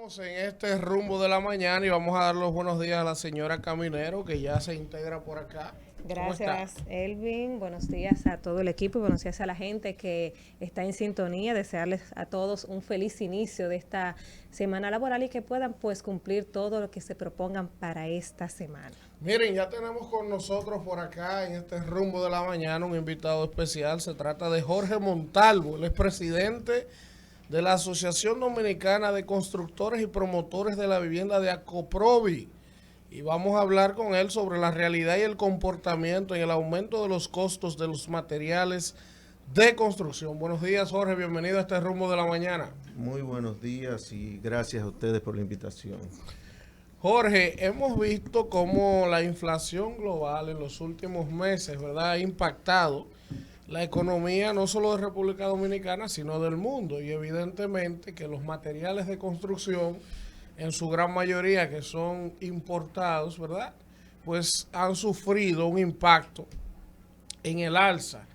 Estamos en este rumbo de la mañana y vamos a dar los buenos días a la señora Caminero que ya se integra por acá. ¿Cómo está? Gracias, Elvin. Buenos días a todo el equipo y buenos días a la gente que está en sintonía. Desearles a todos un feliz inicio de esta semana laboral y que puedan pues cumplir todo lo que se propongan para esta semana. Miren, ya tenemos con nosotros por acá en este rumbo de la mañana un invitado especial. Se trata de Jorge Montalvo, él es presidente de la Asociación Dominicana de Constructores y Promotores de la Vivienda de Acoprovi. Y vamos a hablar con él sobre la realidad y el comportamiento y el aumento de los costos de los materiales de construcción. Buenos días, Jorge, bienvenido a este rumbo de la mañana. Muy buenos días y gracias a ustedes por la invitación. Jorge, hemos visto cómo la inflación global en los últimos meses, ¿verdad?, ha impactado la economía no solo de República Dominicana, sino del mundo. Y evidentemente que los materiales de construcción, en su gran mayoría que son importados, ¿verdad?, pues han sufrido un impacto en el alza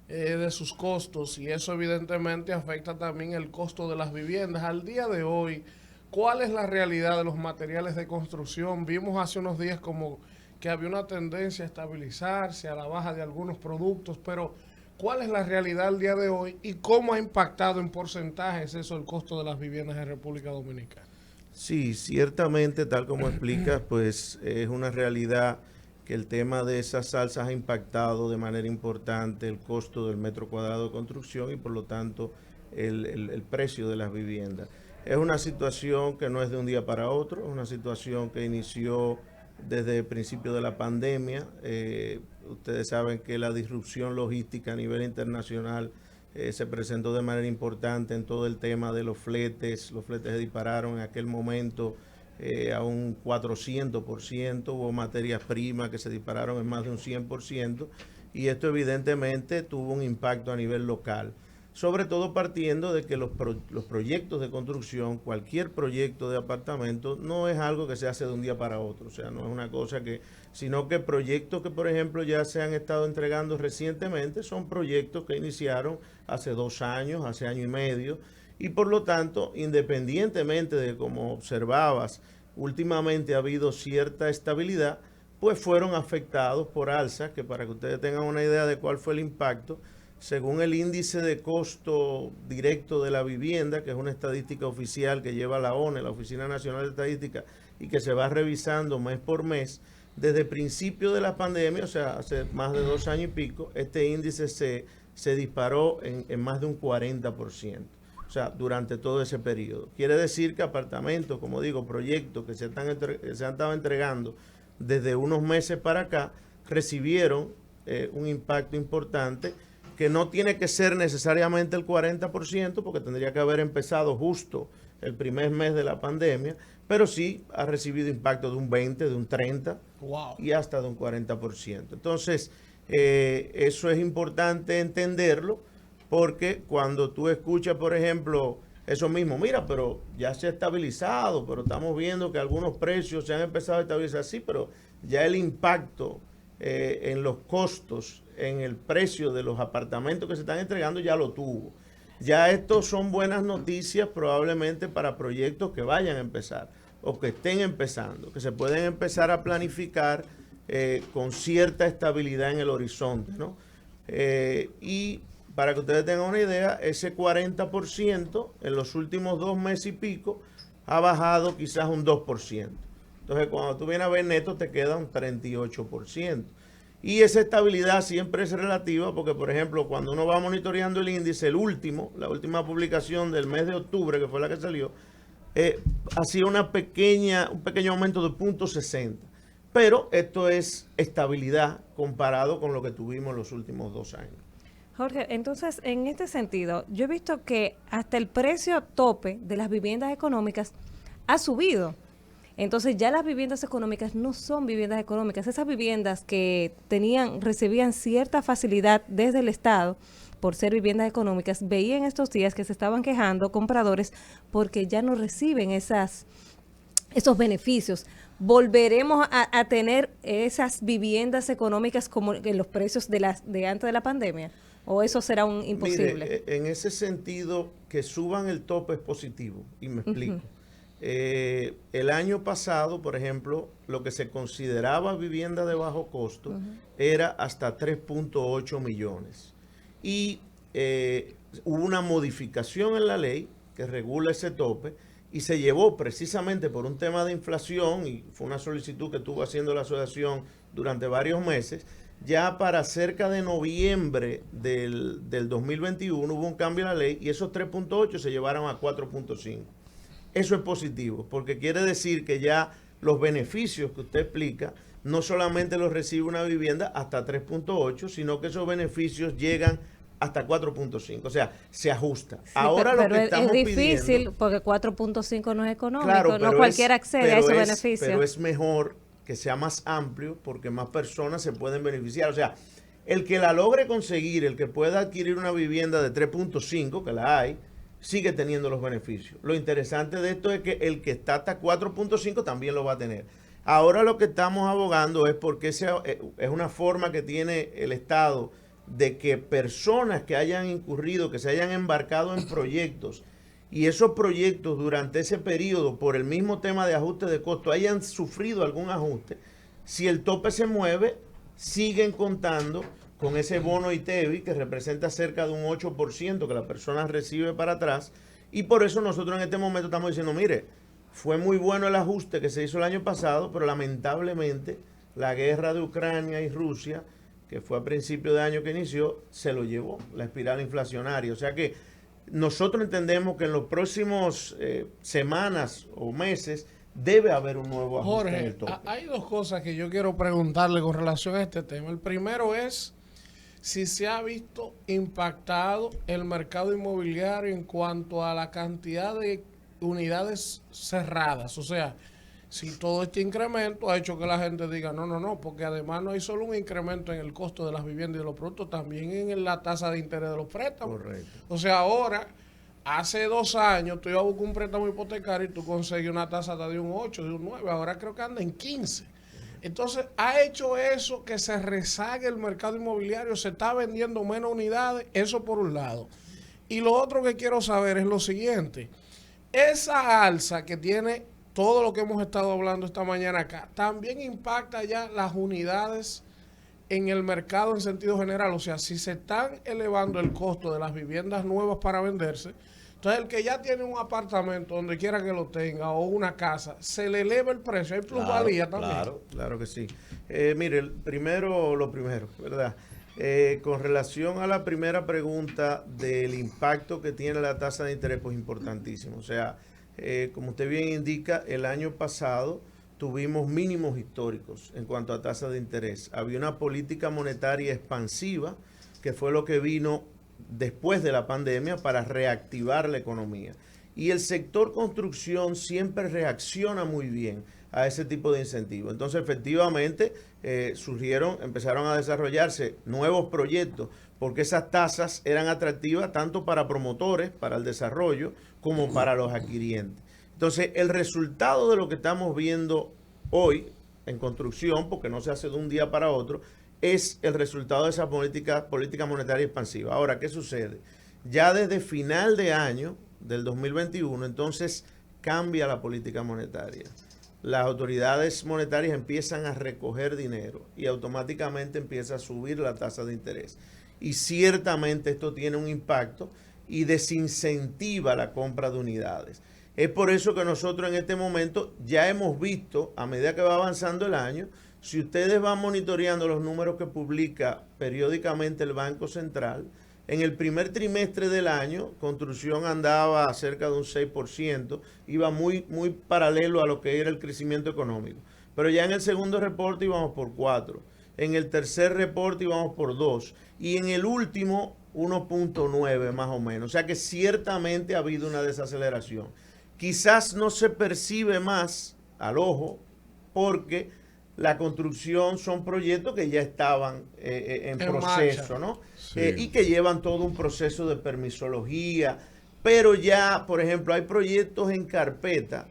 de sus costos, y eso evidentemente afecta también el costo de las viviendas. Al día de hoy, ¿cuál es la realidad de los materiales de construcción? Vimos hace unos días como que había una tendencia a estabilizarse, a la baja de algunos productos, pero ¿cuál es la realidad al día de hoy y cómo ha impactado en porcentajes eso el costo de las viviendas en República Dominicana? Sí, ciertamente, tal como explicas, pues es una realidad que el tema de esas salsas ha impactado de manera importante el costo del metro cuadrado de construcción y por lo tanto el precio de las viviendas. Es una situación que no es de un día para otro, es una situación que inició desde el principio de la pandemia. Ustedes saben que la disrupción logística a nivel internacional se presentó de manera importante en todo el tema de los fletes. Los fletes se dispararon en aquel momento a un 400%, hubo materias primas que se dispararon en más de un 100%, y esto evidentemente tuvo un impacto a nivel local, sobre todo partiendo de que los proyectos de construcción, cualquier proyecto de apartamento, no es algo que se hace de un día para otro, o sea, no es una cosa que, sino que proyectos que, por ejemplo, ya se han estado entregando recientemente, son proyectos que iniciaron hace 2 años, hace año y medio, y por lo tanto, independientemente de como observabas, últimamente ha habido cierta estabilidad, pues fueron afectados por alzas, que para que ustedes tengan una idea de cuál fue el impacto, según el índice de costo directo de la vivienda, que es una estadística oficial que lleva la ONE, la Oficina Nacional de Estadística, y que se va revisando mes por mes, desde el principio de la pandemia, o sea, hace más de 2 años y pico, este índice se disparó en más de un 40%. O sea, durante todo ese periodo. Quiere decir que apartamentos, como digo, proyectos que se han estado entregando desde unos meses para acá, recibieron un impacto importante que no tiene que ser necesariamente el 40%, porque tendría que haber empezado justo el primer mes de la pandemia, pero sí ha recibido impacto de un 20, de un 30 Wow. y hasta de un 40%. Entonces, eso es importante entenderlo, porque cuando tú escuchas, por ejemplo, eso mismo, mira, pero ya se ha estabilizado, pero estamos viendo que algunos precios se han empezado a estabilizar, sí, pero ya el impacto en los costos, en el precio de los apartamentos que se están entregando, ya lo tuvo. Ya estos son buenas noticias probablemente para proyectos que vayan a empezar o que estén empezando, que se pueden empezar a planificar con cierta estabilidad en el horizonte, ¿no? Y para que ustedes tengan una idea, ese 40% en los últimos 2 meses y pico ha bajado quizás un 2%. Entonces, cuando tú vienes a ver neto, te queda un 38%. Y esa estabilidad siempre es relativa porque, por ejemplo, cuando uno va monitoreando el índice, la última publicación del mes de octubre, que fue la que salió, hacía un pequeño aumento de 0.60. Pero esto es estabilidad comparado con lo que tuvimos los últimos 2 años. Jorge, entonces, en este sentido, yo he visto que hasta el precio tope de las viviendas económicas ha subido. Entonces, ya las viviendas económicas no son viviendas económicas. Esas viviendas que recibían cierta facilidad desde el Estado por ser viviendas económicas, veían estos días que se estaban quejando compradores porque ya no reciben esos beneficios. ¿Volveremos a tener esas viviendas económicas como en los precios de antes de la pandemia? ¿O eso será un imposible? Mire, en ese sentido, que suban el tope es positivo, y me explico. El año pasado, por ejemplo, lo que se consideraba vivienda de bajo costo era hasta 3.8 millones. Y hubo una modificación en la ley que regula ese tope y se llevó precisamente por un tema de inflación, y fue una solicitud que estuvo haciendo la asociación durante varios meses. Ya para cerca de noviembre del 2021 hubo un cambio en la ley y esos 3.8 se llevaron a 4.5. Eso es positivo, porque quiere decir que ya los beneficios que usted explica no solamente los recibe una vivienda hasta 3.8, sino que esos beneficios llegan hasta 4.5, o sea, se ajusta. Sí, ahora pero lo que estamos es difícil pidiendo, porque 4.5 no es económico, claro, no cualquiera accede a esos beneficios. Pero es mejor que sea más amplio porque más personas se pueden beneficiar. O sea, el que la logre conseguir, el que pueda adquirir una vivienda de 3.5, que la hay, sigue teniendo los beneficios. Lo interesante de esto es que el que está hasta 4.5 también lo va a tener. Ahora lo que estamos abogando es porque es una forma que tiene el Estado de que personas que hayan incurrido, que se hayan embarcado en proyectos y esos proyectos durante ese periodo, por el mismo tema de ajuste de costo, hayan sufrido algún ajuste, si el tope se mueve, siguen contando con ese bono ITEVI que representa cerca de un 8% que la persona recibe para atrás, y por eso nosotros en este momento estamos diciendo, mire, fue muy bueno el ajuste que se hizo el año pasado, pero lamentablemente la guerra de Ucrania y Rusia, que fue a principio de año que inició, se lo llevó, la espiral inflacionaria. O sea que nosotros entendemos que en los próximos semanas o meses debe haber un nuevo ajuste en el tope. Jorge, hay dos cosas que yo quiero preguntarle con relación a este tema. El primero es si se ha visto impactado el mercado inmobiliario en cuanto a la cantidad de unidades cerradas. O sea, si todo este incremento ha hecho que la gente diga no, porque además no hay solo un incremento en el costo de las viviendas y de los productos, también en la tasa de interés de los préstamos. Correcto. O sea, ahora, hace 2 años tú ibas a buscar un préstamo hipotecario y tú conseguías una tasa de un 8, de un 9, ahora creo que anda en 15. Entonces, ha hecho eso que se rezague el mercado inmobiliario, se está vendiendo menos unidades, eso por un lado. Y lo otro que quiero saber es lo siguiente, esa alza que tiene todo lo que hemos estado hablando esta mañana acá, también impacta ya las unidades en el mercado en sentido general. O sea, si se están elevando el costo de las viviendas nuevas para venderse, entonces el que ya tiene un apartamento donde quiera que lo tenga o una casa, se le eleva el precio, hay plusvalía también. Claro que sí. Mire, lo primero, ¿verdad? Con relación a la primera pregunta del impacto que tiene la tasa de interés, pues importantísimo. O sea, como usted bien indica, el año pasado tuvimos mínimos históricos en cuanto a tasa de interés. Había una política monetaria expansiva, que fue lo que vino después de la pandemia para reactivar la economía. Y el sector construcción siempre reacciona muy bien a ese tipo de incentivos. Entonces, efectivamente, empezaron a desarrollarse nuevos proyectos, porque esas tasas eran atractivas tanto para promotores, para el desarrollo, como para los adquirientes. Entonces, el resultado de lo que estamos viendo hoy en construcción, porque no se hace de un día para otro, es el resultado de esa política monetaria expansiva. Ahora, ¿qué sucede? Ya desde final de año del 2021, entonces cambia la política monetaria. Las autoridades monetarias empiezan a recoger dinero y automáticamente empieza a subir la tasa de interés. Y ciertamente esto tiene un impacto y desincentiva la compra de unidades. Es por eso que nosotros en este momento ya hemos visto, a medida que va avanzando el año, si ustedes van monitoreando los números que publica periódicamente el Banco Central, en el primer trimestre del año, construcción andaba cerca de un 6%, iba muy paralelo a lo que era el crecimiento económico. Pero ya en el segundo reporte íbamos por 4, en el tercer reporte íbamos por 2, y en el último 1.9 más o menos. O sea que ciertamente ha habido una desaceleración. Quizás no se percibe más al ojo porque la construcción son proyectos que ya estaban en proceso, ¿no? Sí. Y que llevan todo un proceso de permisología, pero ya, por ejemplo, hay proyectos en carpeta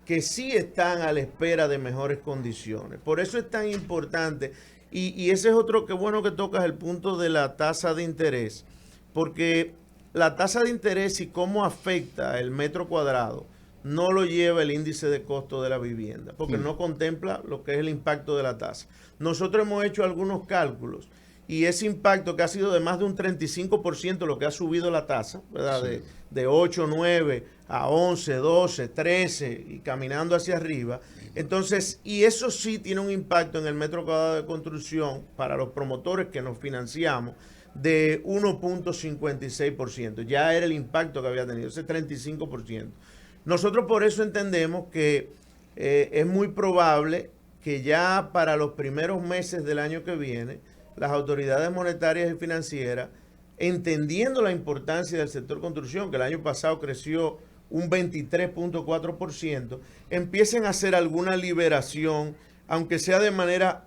que sí están a la espera de mejores condiciones. Por eso es tan importante, y ese es otro que bueno que tocas el punto de la tasa de interés, porque la tasa de interés y cómo afecta el metro cuadrado no lo lleva el índice de costo de la vivienda, porque no contempla lo que es el impacto de la tasa. Nosotros hemos hecho algunos cálculos y ese impacto que ha sido de más de un 35% lo que ha subido la tasa, ¿verdad? Sí. De 8, 9 a 11, 12, 13 y caminando hacia arriba. Entonces, y eso sí tiene un impacto en el metro cuadrado de construcción para los promotores que nos financiamos de 1.56%. Ya era el impacto que había tenido, ese 35%. Nosotros por eso entendemos que es muy probable que ya para los primeros meses del año que viene, las autoridades monetarias y financieras, entendiendo la importancia del sector construcción, que el año pasado creció un 23.4%, empiecen a hacer alguna liberación, aunque sea de manera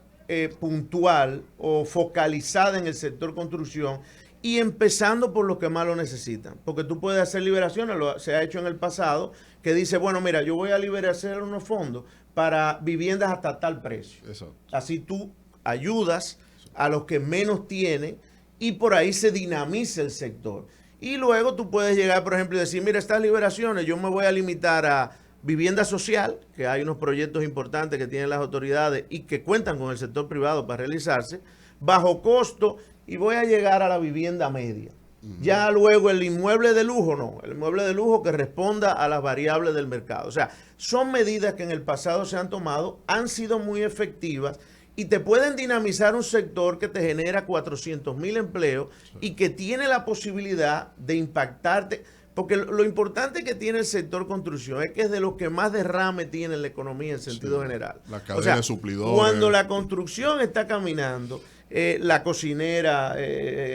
puntual o focalizada en el sector construcción, y empezando por los que más lo necesitan. Porque tú puedes hacer liberaciones, se ha hecho en el pasado, que dice, bueno, mira, yo voy a liberar unos fondos para viviendas hasta tal precio. Exacto. Así tú ayudas a los que menos tienen y por ahí se dinamiza el sector. Y luego tú puedes llegar, por ejemplo, y decir, mira, estas liberaciones yo me voy a limitar a vivienda social, que hay unos proyectos importantes que tienen las autoridades y que cuentan con el sector privado para realizarse, bajo costo, y voy a llegar a la vivienda media. Ya luego el inmueble de lujo, no, el inmueble de lujo que responda a las variables del mercado. O sea, son medidas que en el pasado se han tomado, han sido muy efectivas y te pueden dinamizar un sector que te genera 400,000 empleos y que tiene la posibilidad de impactarte. Porque lo importante que tiene el sector construcción es que es de los que más derrame tiene en la economía en sentido general. La cadena de suplidores. Cuando la construcción está caminando, la cocinera,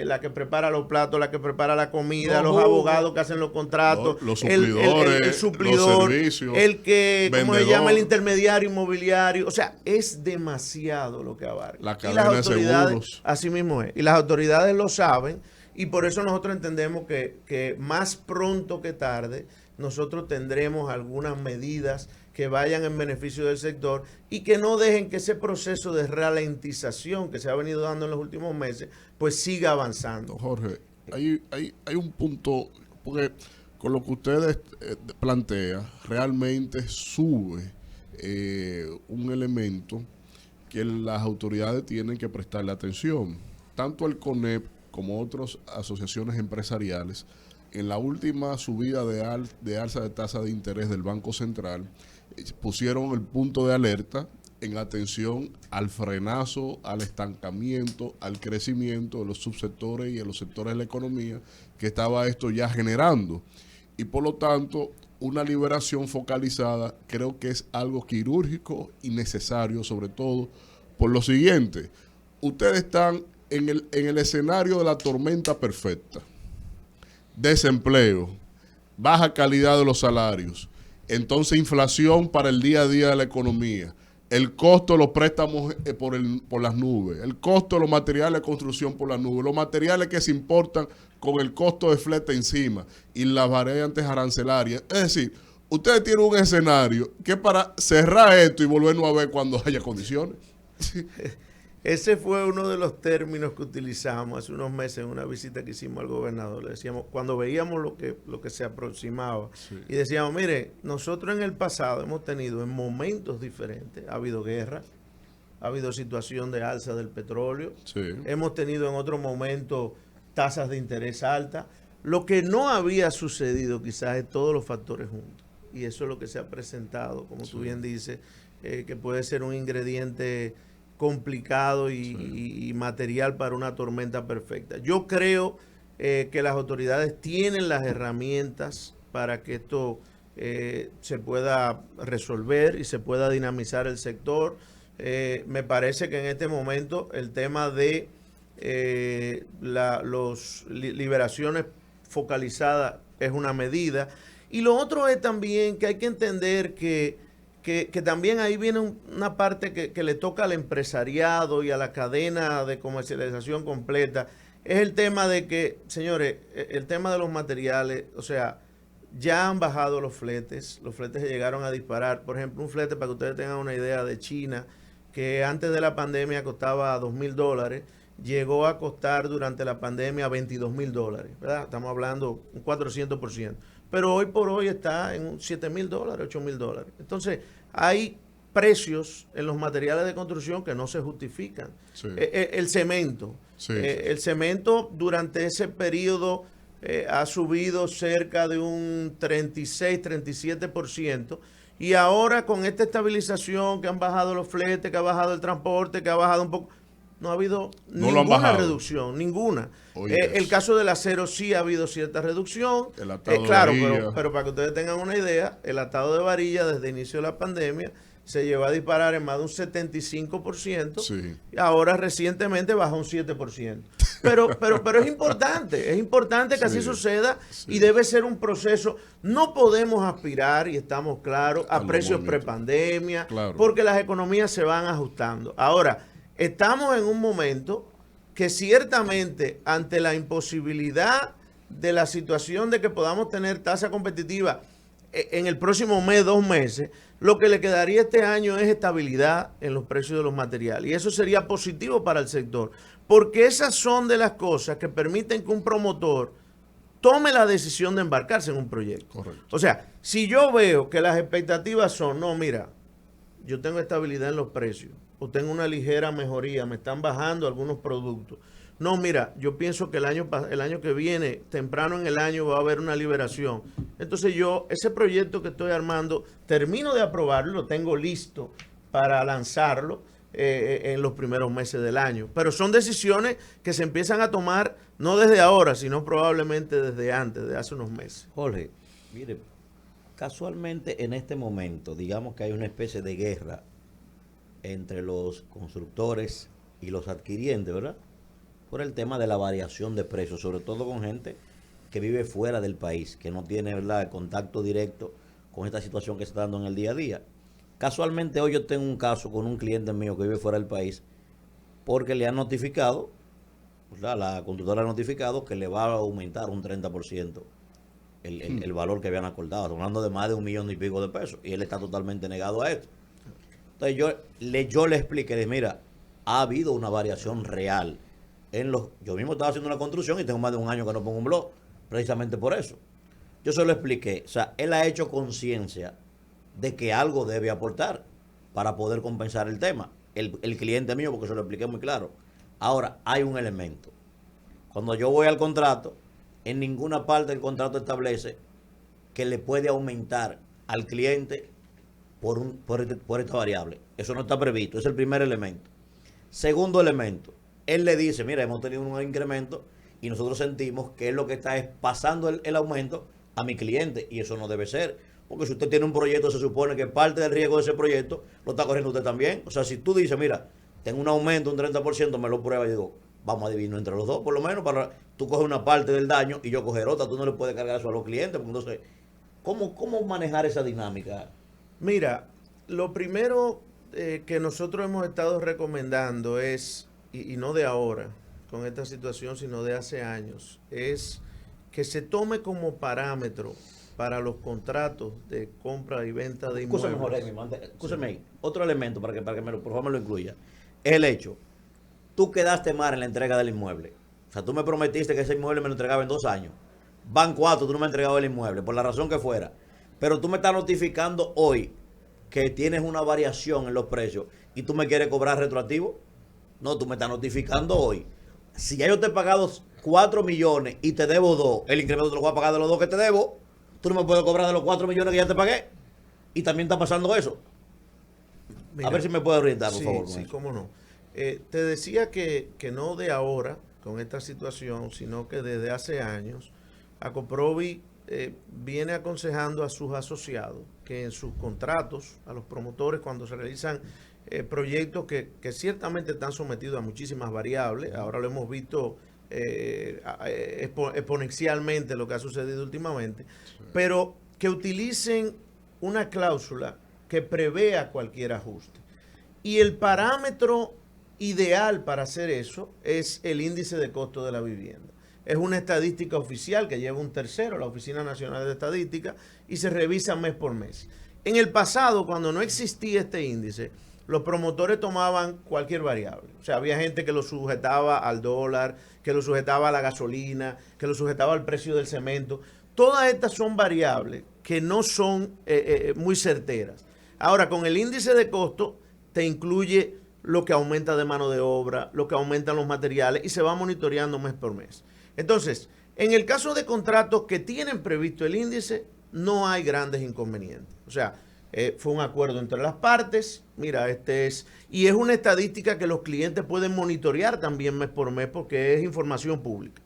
la que prepara los platos, la que prepara la comida, los abogados que hacen los contratos, los suplidores, el suplidor, los servicios, el que, vendedor, ¿cómo se llama? El intermediario inmobiliario. O sea, es demasiado lo que abarca. La cadena de seguros. Así mismo es. Y las autoridades lo saben y por eso nosotros entendemos que más pronto que tarde nosotros tendremos algunas medidas que vayan en beneficio del sector y que no dejen que ese proceso de ralentización que se ha venido dando en los últimos meses, pues siga avanzando. Jorge, hay un punto, porque con lo que ustedes plantean, realmente sube un elemento que las autoridades tienen que prestarle atención. Tanto el CONEP como otras asociaciones empresariales, en la última subida de alza de tasa de interés del Banco Central, pusieron el punto de alerta en atención al frenazo, al estancamiento, al crecimiento de los subsectores y de los sectores de la economía que estaba esto ya generando. Y por lo tanto, una liberación focalizada creo que es algo quirúrgico y necesario, sobre todo por lo siguiente. Ustedes están en el escenario de la tormenta perfecta. Desempleo, baja calidad de los salarios, entonces inflación para el día a día de la economía, el costo de los préstamos por las nubes, el costo de los materiales de construcción por las nubes, los materiales que se importan con el costo de flete encima y las variantes arancelarias. Es decir, ustedes tienen un escenario que para cerrar esto y volvernos a ver cuando haya condiciones. Ese fue uno de los términos que utilizamos hace unos meses en una visita que hicimos al gobernador. Le decíamos, cuando veíamos lo que se aproximaba, sí, y decíamos, mire, nosotros en el pasado hemos tenido en momentos diferentes, ha habido guerra, ha habido situación de alza del petróleo, sí, hemos tenido en otro momento tasas de interés altas. Lo que no había sucedido quizás es todos los factores juntos. Y eso es lo que se ha presentado, como sí, tú bien dices, que puede ser un ingrediente complicado y material para una tormenta perfecta. Yo creo que las autoridades tienen las herramientas para que esto se pueda resolver y se pueda dinamizar el sector. Me parece que en este momento el tema de las liberaciones focalizadas es una medida. Y lo otro es también que hay que entender que también ahí viene una parte que le toca al empresariado y a la cadena de comercialización completa. Es el tema de que, señores, el tema de los materiales, o sea, ya han bajado los fletes llegaron a disparar. Por ejemplo, un flete, para que ustedes tengan una idea, de China, que antes de la pandemia costaba $2,000, llegó a costar durante la pandemia $22,000, ¿verdad? Estamos hablando un 400%. Pero hoy por hoy está en $7,000, $8,000. Entonces, hay precios en los materiales de construcción que no se justifican. Sí. El cemento. Sí. El cemento durante ese periodo ha subido cerca de un 36, 37%. Y ahora con esta estabilización, que han bajado los fletes, que ha bajado el transporte, que ha bajado un poco, no ha habido ninguna reducción, ninguna. El caso del acero sí ha habido cierta reducción. El atado de claro, varilla. pero para que ustedes tengan una idea, el atado de varilla desde el inicio de la pandemia se llevó a disparar en más de un 75%. Sí. Y ahora recientemente bajó un 7%. Pero es importante que Sí. así suceda Sí. y debe ser un proceso. No podemos aspirar, y estamos claros, a Al precios momento. prepandemia, Claro. porque las economías se van ajustando. Ahora, estamos en un momento que ciertamente ante la imposibilidad de la situación de que podamos tener tasa competitiva en el próximo mes, 2 meses, lo que le quedaría este año es estabilidad en los precios de los materiales. Y eso sería positivo para el sector, porque esas son de las cosas que permiten que un promotor tome la decisión de embarcarse en un proyecto. Correcto. O sea, si yo veo que las expectativas son, no, mira, yo tengo estabilidad en los precios, o tengo una ligera mejoría, me están bajando algunos productos. No, mira, yo pienso que el año que viene, temprano en el año, va a haber una liberación. Entonces yo, ese proyecto que estoy armando, termino de aprobarlo, lo tengo listo para lanzarlo en los primeros meses del año. Pero son decisiones que se empiezan a tomar no desde ahora, sino probablemente desde antes, de hace unos meses. Jorge, mire, casualmente en este momento, digamos que hay una especie de guerra entre los constructores y los adquirientes, ¿verdad? Por el tema de la variación de precios, sobre todo con gente que vive fuera del país, que no tiene, ¿verdad?, contacto directo con esta situación que se está dando en el día a día. Casualmente hoy yo tengo un caso con un cliente mío que vive fuera del país porque le han notificado, ¿verdad?, la constructora ha notificado que le va a aumentar un 30% el valor que habían acordado. Estamos hablando de más de 1,000,000 y pico de pesos y él está totalmente negado a esto. Entonces yo le expliqué, mira, ha habido una variación real. Yo mismo estaba haciendo una construcción y tengo más de un año que no pongo un blog, precisamente por eso. Yo se lo expliqué, o sea, él ha hecho conciencia de que algo debe aportar para poder compensar el tema. El cliente mío, porque se lo expliqué muy claro. Ahora, hay un elemento. Cuando yo voy al contrato, en ninguna parte del contrato establece que le puede aumentar al cliente por esta variable. Eso no está previsto, es el primer elemento. Segundo elemento, él le dice, mira, hemos tenido un incremento y nosotros sentimos que es lo que está es pasando el aumento a mi cliente y eso no debe ser. Porque si usted tiene un proyecto, se supone que parte del riesgo de ese proyecto lo está corriendo usted también. O sea, si tú dices, mira, tengo un aumento, un 30%, me lo prueba y digo, vamos a dividirnos entre los dos, por lo menos, para tú coger una parte del daño y yo coger otra. Tú no le puedes cargar eso a los clientes. Porque entonces, ¿cómo manejar esa dinámica? Mira, lo primero que nosotros hemos estado recomendando es, y no de ahora, con esta situación, sino de hace años, es que se tome como parámetro para los contratos de compra y venta de inmuebles. Escúchame ahí. Otro elemento para que por favor me lo incluya. Es el hecho. Tú quedaste mal en la entrega del inmueble. O sea, tú me prometiste que ese inmueble me lo entregaba en 2 años. Van 4, tú no me has entregado el inmueble, por la razón que fuera. Pero tú me estás notificando hoy que tienes una variación en los precios y tú me quieres cobrar retroactivo. No, tú me estás notificando hoy. Si ya yo te he pagado 4 millones y te debo 2, el incremento te lo voy a pagar de los 2 que te debo. Tú no me puedes cobrar de los 4 millones que ya te pagué. Y también está pasando eso. Mira, a ver si me puedes orientar, por favor. Sí, cómo no. Te decía que no de ahora, con esta situación, sino que desde hace años, Acoprovi viene aconsejando a sus asociados que en sus contratos, a los promotores, cuando se realizan proyectos que ciertamente están sometidos a muchísimas variables, ahora lo hemos visto exponencialmente lo que ha sucedido últimamente, pero que utilicen una cláusula que prevea cualquier ajuste. Y el parámetro ideal para hacer eso es el índice de costo de la vivienda. Es una estadística oficial que lleva un tercero, la Oficina Nacional de Estadística, y se revisa mes por mes. En el pasado, cuando no existía este índice, los promotores tomaban cualquier variable. O sea, había gente que lo sujetaba al dólar, que lo sujetaba a la gasolina, que lo sujetaba al precio del cemento. Todas estas son variables que no son muy certeras. Ahora, con el índice de costo te incluye lo que aumenta de mano de obra, lo que aumentan los materiales y se va monitoreando mes por mes. Entonces, en el caso de contratos que tienen previsto el índice, no hay grandes inconvenientes. O sea, fue un acuerdo entre las partes. Mira, y es una estadística que los clientes pueden monitorear también mes por mes porque es información pública.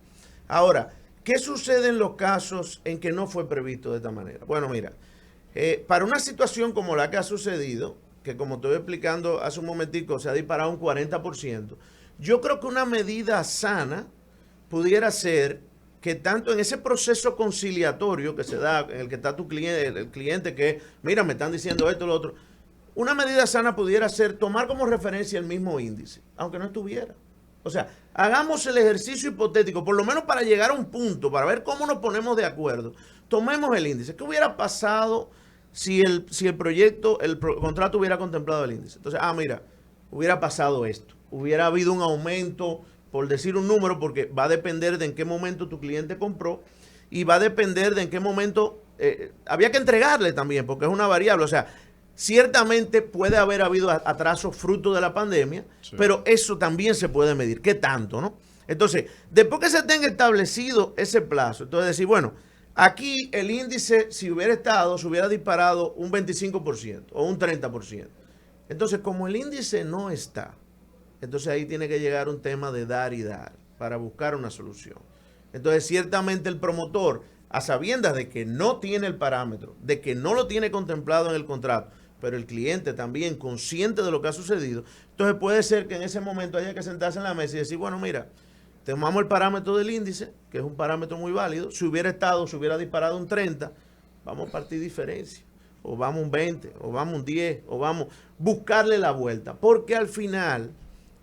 Ahora, ¿qué sucede en los casos en que no fue previsto de esta manera? Bueno, mira, para una situación como la que ha sucedido, que como estoy explicando hace un momentico, se ha disparado un 40%, yo creo que una medida sana pudiera ser que tanto en ese proceso conciliatorio que se da, en el que está tu cliente, el cliente que, mira, me están diciendo esto, lo otro, una medida sana pudiera ser tomar como referencia el mismo índice, aunque no estuviera. O sea, hagamos el ejercicio hipotético, por lo menos para llegar a un punto, para ver cómo nos ponemos de acuerdo. Tomemos el índice. ¿Qué hubiera pasado si el contrato hubiera contemplado el índice? Entonces, mira, hubiera pasado esto. Hubiera habido un aumento, por decir un número, porque va a depender de en qué momento tu cliente compró y va a depender de en qué momento había que entregarle también, porque es una variable. O sea, ciertamente puede haber habido atrasos fruto de la pandemia, sí, pero eso también se puede medir. ¿Qué tanto, no? Entonces, después que se tenga establecido ese plazo, entonces decir, bueno, aquí el índice, si hubiera estado, se hubiera disparado un 25% o un 30%. Entonces, como el índice no está, entonces ahí tiene que llegar un tema de dar y dar para buscar una solución. Entonces, ciertamente el promotor, a sabiendas de que no tiene el parámetro, de que no lo tiene contemplado en el contrato, pero el cliente también consciente de lo que ha sucedido, entonces puede ser que en ese momento haya que sentarse en la mesa y decir, bueno, mira, tomamos el parámetro del índice, que es un parámetro muy válido, si hubiera estado, si hubiera disparado un 30, vamos a partir diferencia, o vamos un 20, o vamos un 10, o vamos a buscarle la vuelta, porque al final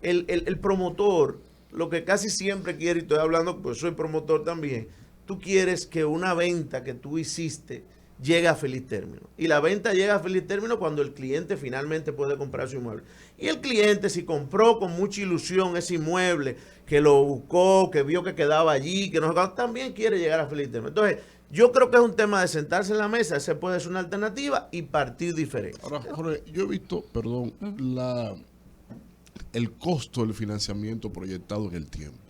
el promotor, lo que casi siempre quiere, y estoy hablando, pues soy promotor también, tú quieres que una venta que tú hiciste llegue a feliz término. Y la venta llega a feliz término cuando el cliente finalmente puede comprar su inmueble. Y el cliente, si compró con mucha ilusión ese inmueble, que lo buscó, que vio que quedaba allí, que no, también quiere llegar a feliz término. Entonces, yo creo que es un tema de sentarse en la mesa, esa puede ser una alternativa y partir diferente. Ahora, Jorge, yo he visto, perdón, el costo del financiamiento proyectado en el tiempo.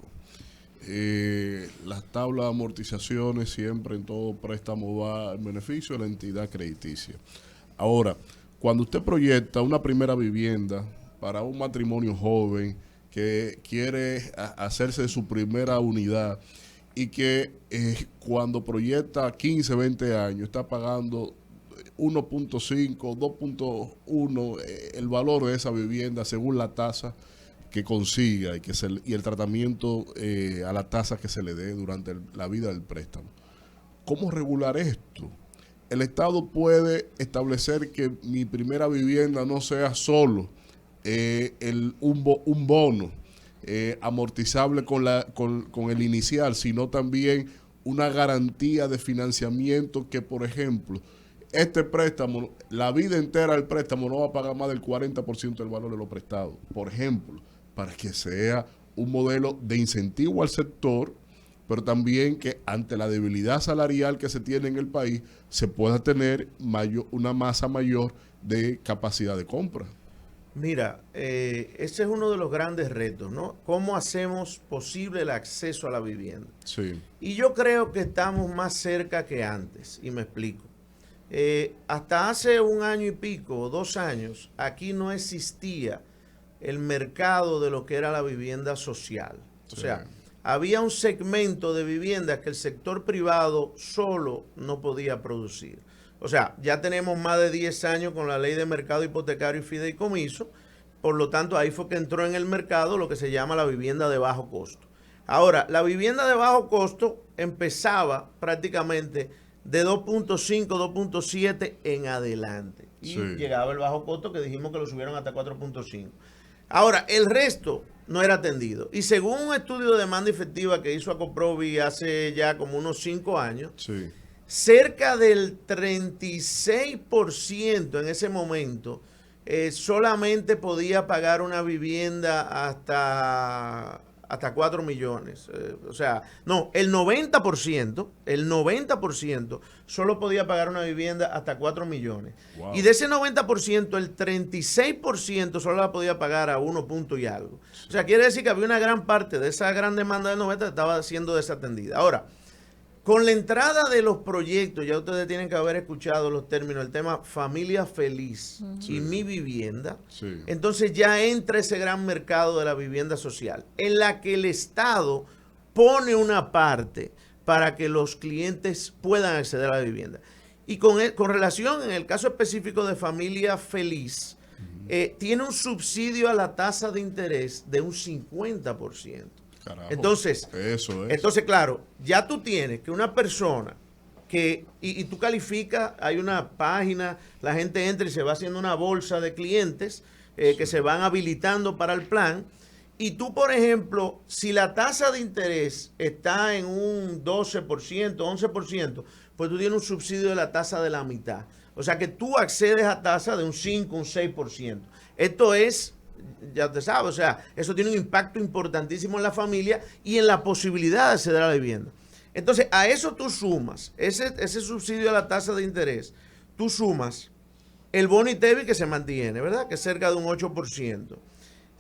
Las tablas de amortizaciones siempre en todo préstamo va al beneficio de la entidad crediticia. Ahora, cuando usted proyecta una primera vivienda para un matrimonio joven que quiere hacerse de su primera unidad y que cuando proyecta 15, 20 años está pagando 1.5, 2.1 el valor de esa vivienda según la tasa que consiga y el tratamiento a la tasa que se le dé durante la vida del préstamo. ¿Cómo regular esto? El Estado puede establecer que mi primera vivienda no sea solo un bono amortizable con el inicial, sino también una garantía de financiamiento que, por ejemplo, este préstamo, la vida entera del préstamo no va a pagar más del 40% del valor de lo prestado, por ejemplo, para que sea un modelo de incentivo al sector, pero también que ante la debilidad salarial que se tiene en el país, se pueda tener una masa mayor de capacidad de compra. Mira, ese es uno de los grandes retos, ¿no? ¿Cómo hacemos posible el acceso a la vivienda? Sí. Y yo creo que estamos más cerca que antes, y me explico. Hasta hace 1 año y pico, o 2 años, aquí no existía el mercado de lo que era la vivienda social. O sea, había un segmento de viviendas que el sector privado solo no podía producir. O sea, ya tenemos más de 10 años con la ley de mercado hipotecario y fideicomiso, por lo tanto ahí fue que entró en el mercado lo que se llama la vivienda de bajo costo. Ahora, la vivienda de bajo costo empezaba prácticamente de 2.5, 2.7 en adelante. Y llegaba el bajo costo que dijimos que lo subieron hasta 4.5. Ahora, el resto no era atendido. Y según un estudio de demanda efectiva que hizo Acoprovi hace ya como unos 5 años, cerca del 36% en ese momento solamente podía pagar una vivienda hasta 4 millones. O sea, no, el 90% solo podía pagar una vivienda hasta 4 millones. Wow. Y de ese 90%, el 36% solo la podía pagar a 1 punto y algo. O sea, quiere decir que había una gran parte de esa gran demanda del 90% que estaba siendo desatendida. Ahora, con la entrada de los proyectos, ya ustedes tienen que haber escuchado los términos, el tema familia feliz y mi vivienda. Sí. Entonces ya entra ese gran mercado de la vivienda social, en la que el Estado pone una parte para que los clientes puedan acceder a la vivienda. Y con relación, en el caso específico de familia feliz, tiene un subsidio a la tasa de interés de un 50%. Carajo, Entonces, claro, ya tú tienes que una persona que, y tú calificas, hay una página, la gente entra y se va haciendo una bolsa de clientes que se van habilitando para el plan. Y tú, por ejemplo, si la tasa de interés está en un 12%, 11%, pues tú tienes un subsidio de la tasa de la mitad. O sea que tú accedes a tasa de un 5, un 6%. Esto es, ya te sabes, o sea, eso tiene un impacto importantísimo en la familia y en la posibilidad de acceder a la vivienda. Entonces, a eso tú sumas, ese subsidio a la tasa de interés, tú sumas el bono ITEVI que se mantiene, ¿verdad? Que es cerca de un 8%.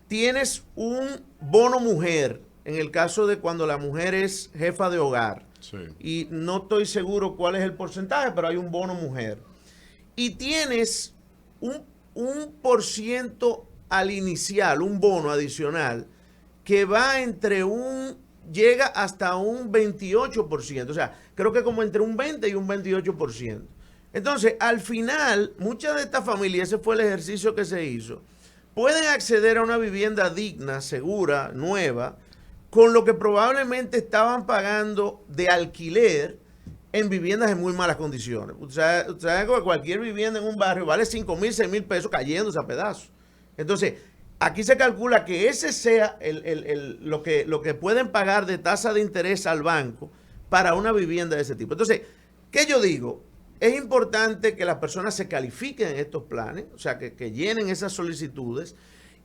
Tienes un bono mujer, en el caso de cuando la mujer es jefa de hogar. Sí. Y no estoy seguro cuál es el porcentaje, pero hay un bono mujer. Y tienes un % al inicial, un bono adicional, que va llega hasta un 28%. O sea, creo que como entre un 20 y un 28%. Entonces, al final, muchas de estas familias, ese fue el ejercicio que se hizo, pueden acceder a una vivienda digna, segura, nueva, con lo que probablemente estaban pagando de alquiler en viviendas en muy malas condiciones. Ustedes saben que cualquier vivienda en un barrio vale 5,000, 6,000 pesos cayéndose a pedazos. Entonces, aquí se calcula que ese sea lo que pueden pagar de tasa de interés al banco para una vivienda de ese tipo. Entonces, ¿qué yo digo? Es importante que las personas se califiquen en estos planes, o sea, que llenen esas solicitudes.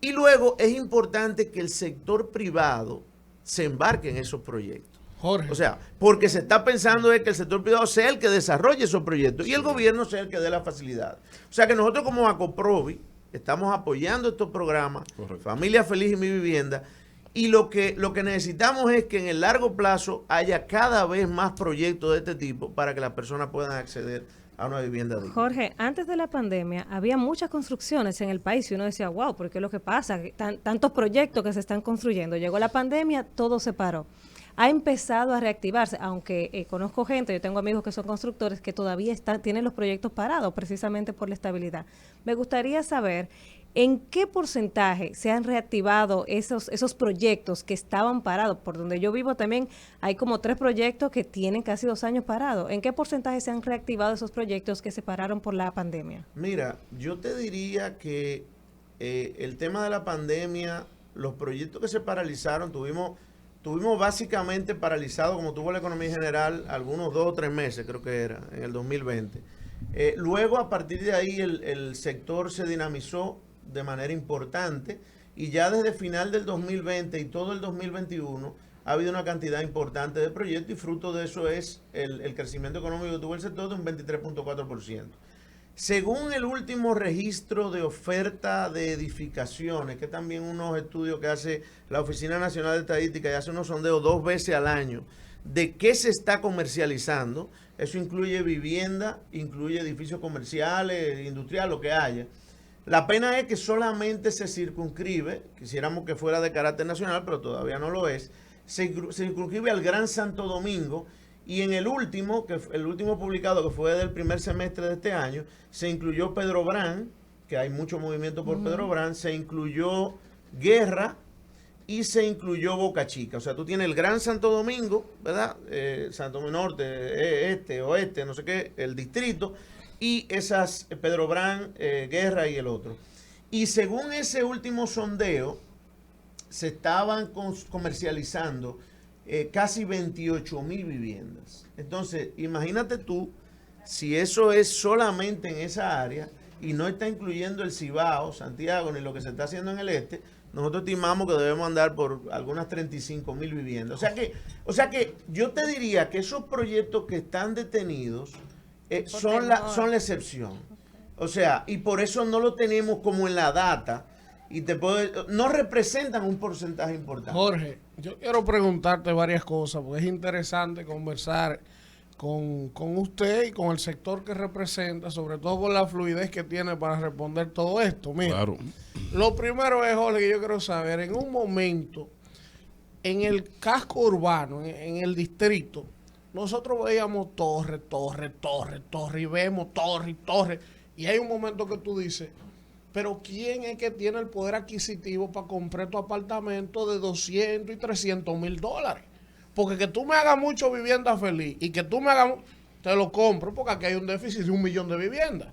Y luego es importante que el sector privado se embarque en esos proyectos. Jorge. O sea, porque se está pensando en que el sector privado sea el que desarrolle esos proyectos y el gobierno sea el que dé la facilidad. O sea, que nosotros como Acoprovi estamos apoyando estos programas, correcto. Familia Feliz y Mi Vivienda, y lo que necesitamos es que en el largo plazo haya cada vez más proyectos de este tipo para que las personas puedan acceder a una vivienda digna. Jorge, antes de la pandemia había muchas construcciones en el país y uno decía, wow, ¿por qué es lo que pasa? Tantos proyectos que se están construyendo. Llegó la pandemia, todo se paró. Ha empezado a reactivarse, aunque conozco gente, yo tengo amigos que son constructores que todavía tienen los proyectos parados precisamente por la estabilidad. Me gustaría saber en qué porcentaje se han reactivado esos proyectos que estaban parados. Por donde yo vivo también hay como 3 proyectos que tienen casi 2 años parados. ¿En qué porcentaje se han reactivado esos proyectos que se pararon por la pandemia? Mira, yo te diría que el tema de la pandemia, los proyectos que se paralizaron, tuvimos básicamente paralizado, como tuvo la economía en general, algunos 2 o 3 meses, creo que era, en el 2020. Luego, a partir de ahí, el sector se dinamizó de manera importante y ya desde final del 2020 y todo el 2021 ha habido una cantidad importante de proyectos y fruto de eso es el crecimiento económico que tuvo el sector de un 23.4%. Según el último registro de oferta de edificaciones, que también unos estudios que hace la Oficina Nacional de Estadística y hace unos sondeos 2 veces al año de qué se está comercializando, eso incluye vivienda, incluye edificios comerciales, industriales, lo que haya. La pena es que solamente se circunscribe, quisiéramos que fuera de carácter nacional, pero todavía no lo es, se circunscribe al Gran Santo Domingo. Y en el último publicado, que fue del primer semestre de este año, se incluyó Pedrobrán, que hay mucho movimiento por Pedrobrán, se incluyó Guerra y se incluyó Boca Chica. O sea, tú tienes el Gran Santo Domingo, ¿verdad? Santo Domingo Norte, este, oeste, no sé qué, el distrito, y esas Pedrobrán, Guerra y el otro. Y según ese último sondeo, se estaban comercializando casi 28,000 viviendas. Entonces, imagínate tú, si eso es solamente en esa área, y no está incluyendo el Cibao, Santiago, ni lo que se está haciendo en el este, nosotros estimamos que debemos andar por algunas 35,000 viviendas. O sea que yo te diría que esos proyectos que están detenidos son la excepción. O sea, y por eso no lo tenemos como en la data, y no representan un porcentaje importante. Jorge, yo quiero preguntarte varias cosas, porque es interesante conversar con usted y con el sector que representa, sobre todo con la fluidez que tiene para responder todo esto. Mira, Claro. lo primero es, Jorge, que yo quiero saber, en un momento, en el casco urbano, en el distrito, nosotros veíamos torre, y vemos torre, y hay un momento que tú dices, pero ¿quién es que tiene el poder adquisitivo para comprar tu apartamento de 200 y 300 mil dólares? Porque que tú me hagas mucho vivienda feliz y que tú me hagas, te lo compro porque aquí hay un déficit de 1 millón de viviendas.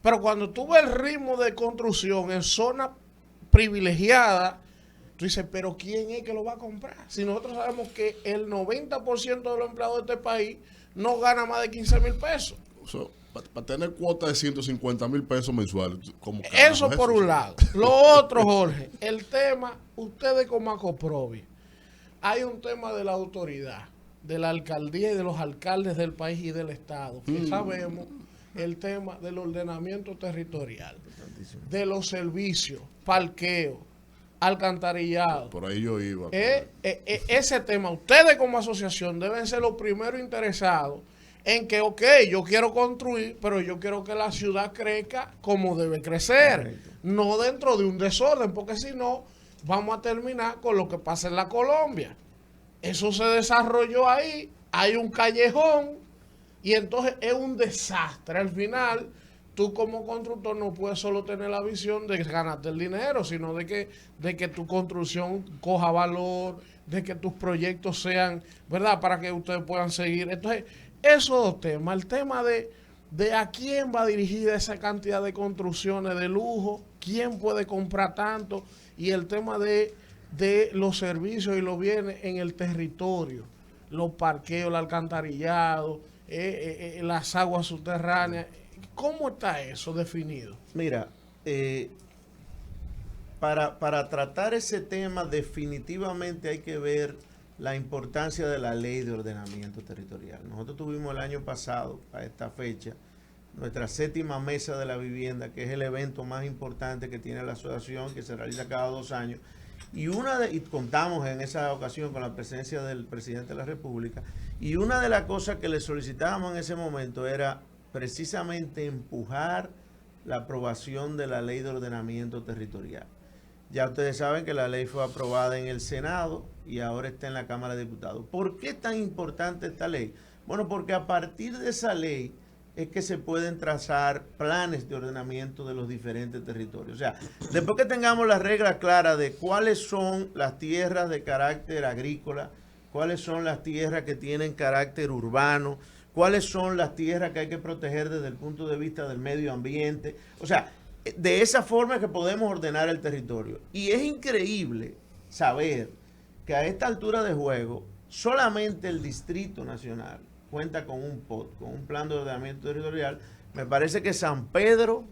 Pero cuando tú ves el ritmo de construcción en zonas privilegiadas, tú dices, pero ¿quién es que lo va a comprar? Si nosotros sabemos que el 90% de los empleados de este país no gana más de 15 mil pesos. O sea, para tener cuota de 150 mil pesos mensuales. ¿Cómo Eso por un lado. Lo otro, Jorge, el tema, ustedes como Acoprovi, hay un tema de la autoridad, de la alcaldía y de los alcaldes del país y del estado, que sabemos el tema del ordenamiento territorial, de los servicios, parqueo, alcantarillado. Por ahí yo iba. Ese tema, ustedes como asociación deben ser los primeros interesados en que, ok, yo quiero construir, pero yo quiero que la ciudad crezca como debe crecer, correcto, no dentro de un desorden, porque si no, vamos a terminar con lo que pasa en la Colombia. Eso se desarrolló ahí, hay un callejón, y entonces es un desastre. Al final, tú como constructor no puedes solo tener la visión de ganarte el dinero, sino de que tu construcción coja valor, de que tus proyectos sean, ¿verdad?, para que ustedes puedan seguir. Entonces, esos dos temas, el tema de a quién va dirigida esa cantidad de construcciones de lujo, quién puede comprar tanto, y el tema de los servicios y los bienes en el territorio, los parqueos, el alcantarillado, las aguas subterráneas. ¿Cómo está eso definido? Mira, para tratar ese tema definitivamente hay que ver la importancia de la ley de ordenamiento territorial. Nosotros tuvimos el año pasado, a esta fecha, nuestra 7ª mesa de la vivienda, que es el evento más importante que tiene la asociación, que se realiza cada 2 años, y contamos en esa ocasión con la presencia del presidente de la República, y una de las cosas que le solicitábamos en ese momento era precisamente empujar la aprobación de la ley de ordenamiento territorial. Ya ustedes saben que la ley fue aprobada en el Senado y ahora está en la Cámara de Diputados. ¿Por qué es tan importante esta ley? Bueno, porque a partir de esa ley es que se pueden trazar planes de ordenamiento de los diferentes territorios. O sea, después que tengamos las reglas claras de cuáles son las tierras de carácter agrícola, cuáles son las tierras que tienen carácter urbano, cuáles son las tierras que hay que proteger desde el punto de vista del medio ambiente. O sea, de esa forma es que podemos ordenar el territorio. Y es increíble saber que a esta altura de juego solamente el Distrito Nacional cuenta con un POT, con un plan de ordenamiento territorial. Me parece que San Pedro,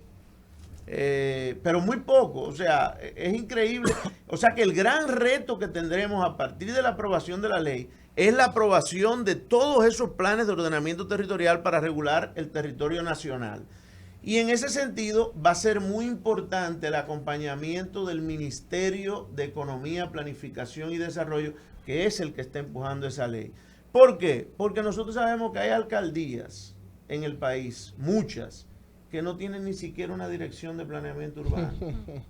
pero muy poco. O sea, es increíble. O sea que el gran reto que tendremos a partir de la aprobación de la ley es la aprobación de todos esos planes de ordenamiento territorial para regular el territorio nacional. Y en ese sentido va a ser muy importante el acompañamiento del Ministerio de Economía, Planificación y Desarrollo, que es el que está empujando esa ley. ¿Por qué? Porque nosotros sabemos que hay alcaldías en el país, muchas, que no tienen ni siquiera una dirección de planeamiento urbano.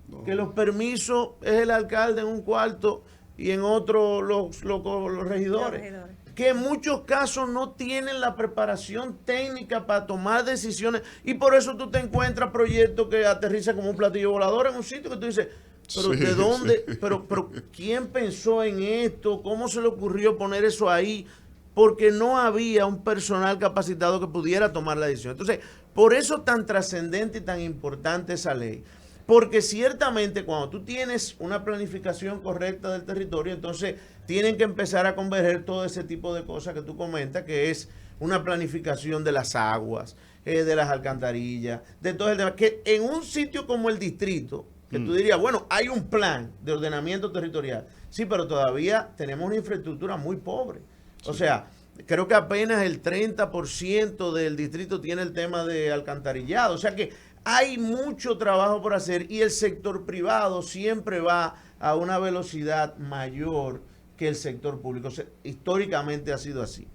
No. Que los permisos es el alcalde en un cuarto y en otro los regidores. Que en muchos casos no tienen la preparación técnica para tomar decisiones, y por eso tú te encuentras proyectos que aterrizan como un platillo volador en un sitio que tú dices, pero sí, ¿de dónde? Sí. Pero ¿quién pensó en esto? ¿Cómo se le ocurrió poner eso ahí? Porque no había un personal capacitado que pudiera tomar la decisión. Entonces, por eso tan trascendente y tan importante esa ley. Porque ciertamente cuando tú tienes una planificación correcta del territorio, entonces tienen que empezar a converger todo ese tipo de cosas que tú comentas, que es una planificación de las aguas, de las alcantarillas, de todo el tema. Que en un sitio como el distrito, que tú dirías, bueno, hay un plan de ordenamiento territorial. Sí, pero todavía tenemos una infraestructura muy pobre. O sea, creo que apenas el 30% del distrito tiene el tema de alcantarillado. O sea que hay mucho trabajo por hacer y el sector privado siempre va a una velocidad mayor que el sector público. O sea, históricamente ha sido así.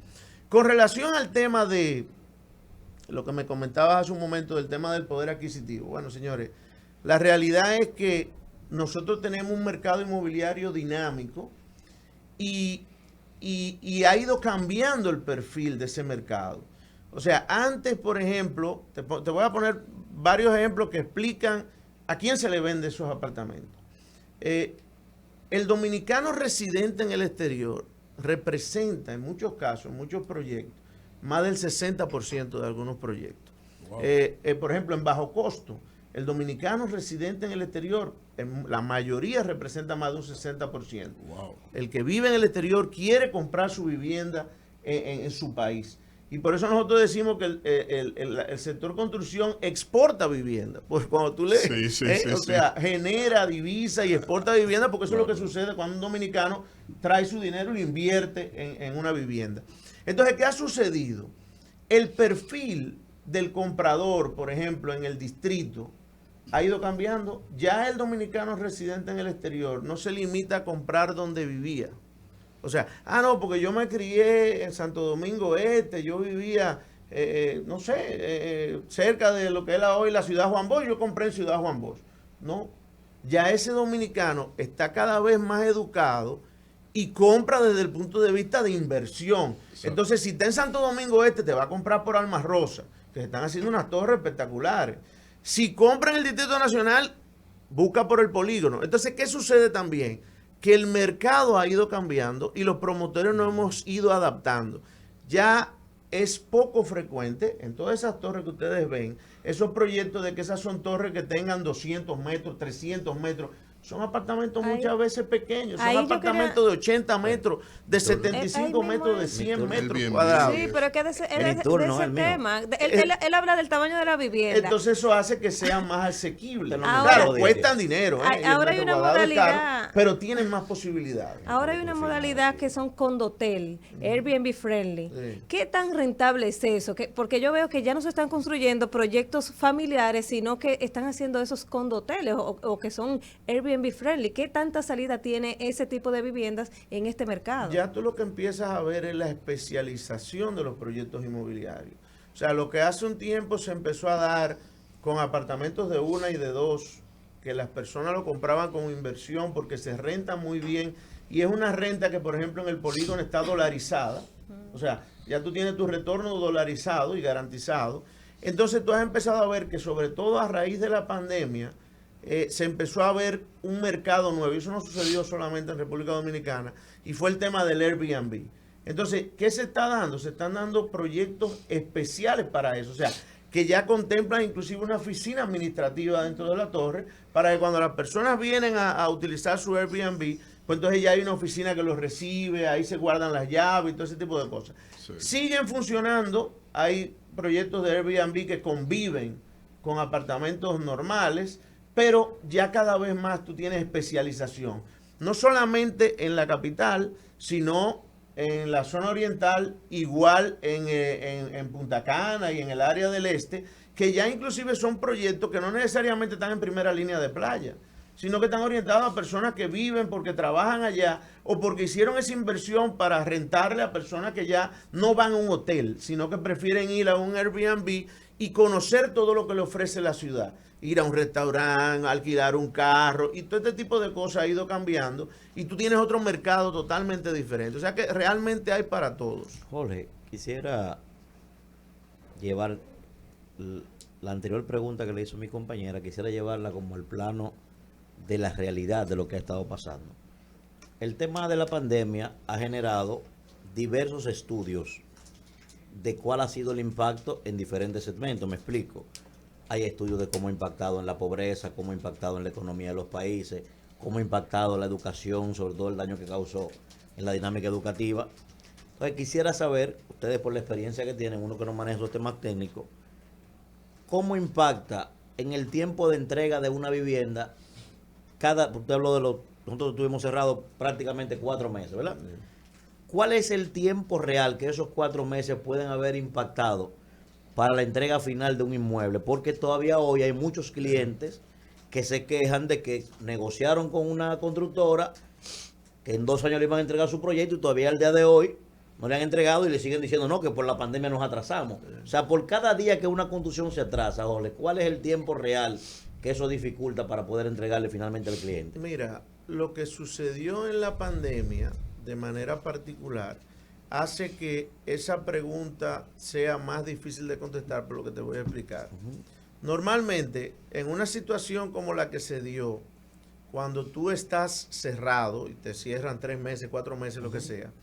Con relación al tema de lo que me comentabas hace un momento del tema del poder adquisitivo. Bueno, señores, la realidad es que nosotros tenemos un mercado inmobiliario dinámico y ha ido cambiando el perfil de ese mercado. O sea, antes, por ejemplo, te voy a poner varios ejemplos que explican a quién se le vende esos apartamentos. El dominicano residente en el exterior representa en muchos casos, en muchos proyectos, más del 60% de algunos proyectos. Wow. Por ejemplo, en bajo costo, el dominicano residente en el exterior, la mayoría representa más de un 60%. Wow. El que vive en el exterior quiere comprar su vivienda en su país. Y por eso nosotros decimos que el sector construcción exporta vivienda. Pues cuando tú lees, genera divisa y exporta vivienda, porque eso es lo que sucede cuando un dominicano trae su dinero y lo invierte en una vivienda. Entonces, ¿qué ha sucedido? El perfil del comprador, por ejemplo, en el distrito, ha ido cambiando. Ya el dominicano residente en el exterior no se limita a comprar donde vivía. O sea, no, porque yo me crié en Santo Domingo Este, yo vivía, cerca de lo que es hoy la ciudad Juan Bosch, yo compré en ciudad Juan Bosch. No, ya ese dominicano está cada vez más educado y compra desde el punto de vista de inversión. Exacto. Entonces, si está en Santo Domingo Este, te va a comprar por Almas Rosa, que se están haciendo unas torres espectaculares. Si compra en el Distrito Nacional, busca por el polígono. Entonces, ¿qué sucede también? Que el mercado ha ido cambiando y los promotores nos hemos ido adaptando. Ya es poco frecuente en todas esas torres que ustedes ven, esos proyectos de que esas son torres que tengan 200 metros, 300 metros. Son apartamentos muchas veces pequeños, son apartamentos de 80 metros, de 75 metros, de 100 metros cuadrados. Sí, pero es que de ese tema, él habla del tamaño de la vivienda. Entonces eso hace que sea más asequible. Claro, cuestan dinero. Ahora hay una modalidad. Caro, pero tienen más posibilidades. Ahora hay una modalidad que son condotel, Airbnb friendly. Sí. ¿Qué tan rentable es eso? Porque yo veo que ya no se están construyendo proyectos familiares, sino que están haciendo esos condoteles o que son Airbnb friendly. ¿Qué tanta salida tiene ese tipo de viviendas en este mercado? Ya tú lo que empiezas a ver es la especialización de los proyectos inmobiliarios. O sea, lo que hace un tiempo se empezó a dar con apartamentos de 1 y de 2, que las personas lo compraban como inversión porque se renta muy bien y es una renta que, por ejemplo, en el polígono está dolarizada. O sea, ya tú tienes tu retorno dolarizado y garantizado. Entonces tú has empezado a ver que, sobre todo a raíz de la pandemia, se empezó a ver un mercado nuevo, y eso no sucedió solamente en República Dominicana, y fue el tema del Airbnb. Entonces, ¿qué se está dando? Se están dando proyectos especiales para eso, o sea, que ya contemplan inclusive una oficina administrativa dentro de la torre, para que cuando las personas vienen a utilizar su Airbnb, pues entonces ya hay una oficina que los recibe, ahí se guardan las llaves y todo ese tipo de cosas. Sí. Siguen funcionando, hay proyectos de Airbnb que conviven con apartamentos normales, pero ya cada vez más tú tienes especialización. No solamente en la capital, sino en la zona oriental, igual en Punta Cana y en el área del este, que ya inclusive son proyectos que no necesariamente están en primera línea de playa, sino que están orientados a personas que viven porque trabajan allá o porque hicieron esa inversión para rentarle a personas que ya no van a un hotel, sino que prefieren ir a un Airbnb y conocer todo lo que le ofrece la ciudad. Ir a un restaurante, alquilar un carro y todo este tipo de cosas ha ido cambiando y tú tienes otro mercado totalmente diferente. O sea que realmente hay para todos. Jorge, quisiera llevar la anterior pregunta que le hizo mi compañera, quisiera llevarla como el plano de la realidad de lo que ha estado pasando. El tema de la pandemia ha generado diversos estudios de cuál ha sido el impacto en diferentes segmentos. Me explico. Hay estudios de cómo ha impactado en la pobreza, cómo ha impactado en la economía de los países, cómo ha impactado la educación, sobre todo el daño que causó en la dinámica educativa. Entonces, quisiera saber, ustedes por la experiencia que tienen, uno que no maneja esos temas técnicos, ¿cómo impacta en el tiempo de entrega de una vivienda? Usted habló nosotros estuvimos cerrados prácticamente 4 meses, ¿verdad? ¿Cuál es el tiempo real que esos 4 meses pueden haber impactado para la entrega final de un inmueble? Porque todavía hoy hay muchos clientes que se quejan de que negociaron con una constructora que en 2 años le iban a entregar su proyecto y todavía al día de hoy no le han entregado y le siguen diciendo no, que por la pandemia nos atrasamos. O sea, por cada día que una construcción se atrasa, Jorge, ¿cuál es el tiempo real que eso dificulta para poder entregarle finalmente al cliente? Mira, lo que sucedió en la pandemia de manera particular hace que esa pregunta sea más difícil de contestar por lo que te voy a explicar. Normalmente, en una situación como la que se dio, cuando tú estás cerrado y te cierran 3 meses, 4 meses, lo que sea,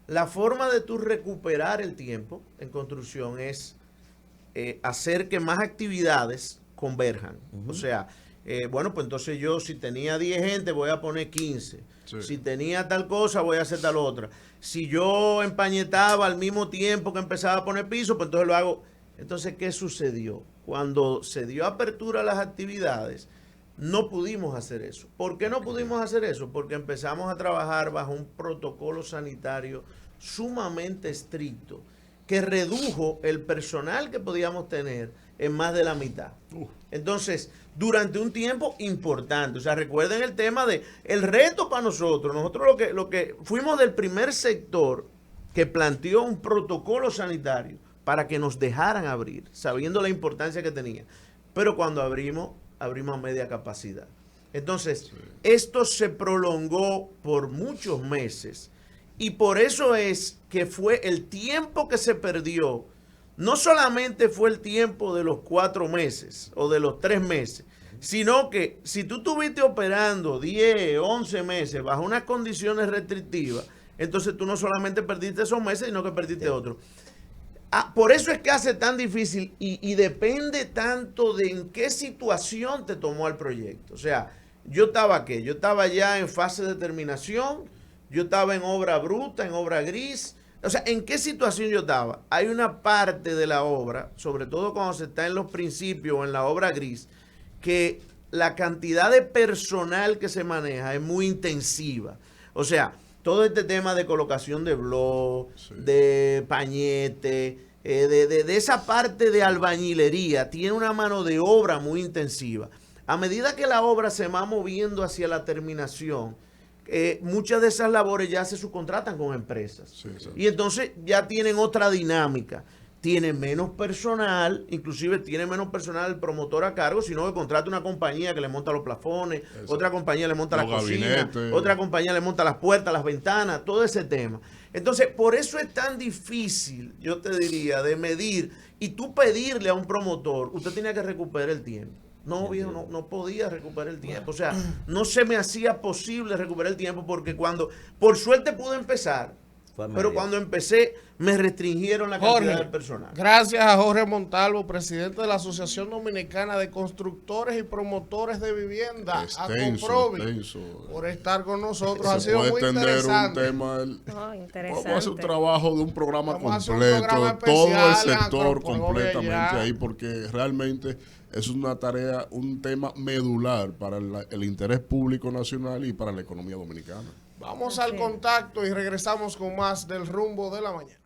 la forma de tú recuperar el tiempo en construcción es hacer que más actividades converjan. O sea, bueno, pues entonces yo si tenía 10 gente voy a poner 15. Sí. Si tenía tal cosa voy a hacer tal otra. Si yo empañetaba al mismo tiempo que empezaba a poner piso, pues entonces lo hago. Entonces, ¿qué sucedió? Cuando se dio apertura a las actividades, no pudimos hacer eso. ¿Por qué no pudimos hacer eso? Porque empezamos a trabajar bajo un protocolo sanitario sumamente estricto que redujo el personal que podíamos tener en más de la mitad. Entonces, durante un tiempo importante, o sea, recuerden el tema de el reto para nosotros. Nosotros lo que fuimos del primer sector que planteó un protocolo sanitario para que nos dejaran abrir, sabiendo la importancia que tenía. Pero cuando abrimos a media capacidad. Entonces, esto se prolongó por muchos meses y por eso es que fue el tiempo que se perdió. No solamente fue el tiempo de los 4 meses o de los 3 meses, sino que si tú estuviste operando 10, 11 meses bajo unas condiciones restrictivas, entonces tú no solamente perdiste esos meses, sino que perdiste otros. Por eso es que hace tan difícil y depende tanto de en qué situación te tomó el proyecto. O sea, yo estaba ya en fase de terminación, yo estaba en obra bruta, en obra gris. O sea, ¿en qué situación yo estaba? Hay una parte de la obra, sobre todo cuando se está en los principios o en la obra gris, que la cantidad de personal que se maneja es muy intensiva. O sea, todo este tema de colocación de blog, de pañete, de esa parte de albañilería, tiene una mano de obra muy intensiva. A medida que la obra se va moviendo hacia la terminación, muchas de esas labores ya se subcontratan con empresas. Sí, y entonces ya tienen otra dinámica. Tienen menos personal, inclusive tiene menos personal el promotor a cargo, sino que contrata una compañía que le monta los plafones, otra compañía le monta la cocina, otra compañía le monta las puertas, las ventanas, todo ese tema. Entonces, por eso es tan difícil, yo te diría, de medir y tú pedirle a un promotor, usted tenía que recuperar el tiempo. No, viejo, no podía recuperar el tiempo. O sea, no se me hacía posible recuperar el tiempo porque por suerte pude empezar, pero cuando empecé me restringieron la cantidad de personal. Gracias a Jorge Montalvo, presidente de la Asociación Dominicana de Constructores y Promotores de Vivienda, ACOPROVI, por estar con nosotros. Ha sido muy interesante. Vamos a hacer un trabajo de un programa completo, todo el sector completamente ahí, porque realmente es una tarea, un tema medular para el interés público nacional y para la economía dominicana. Vamos al contacto y regresamos con más del Rumbo de la Mañana.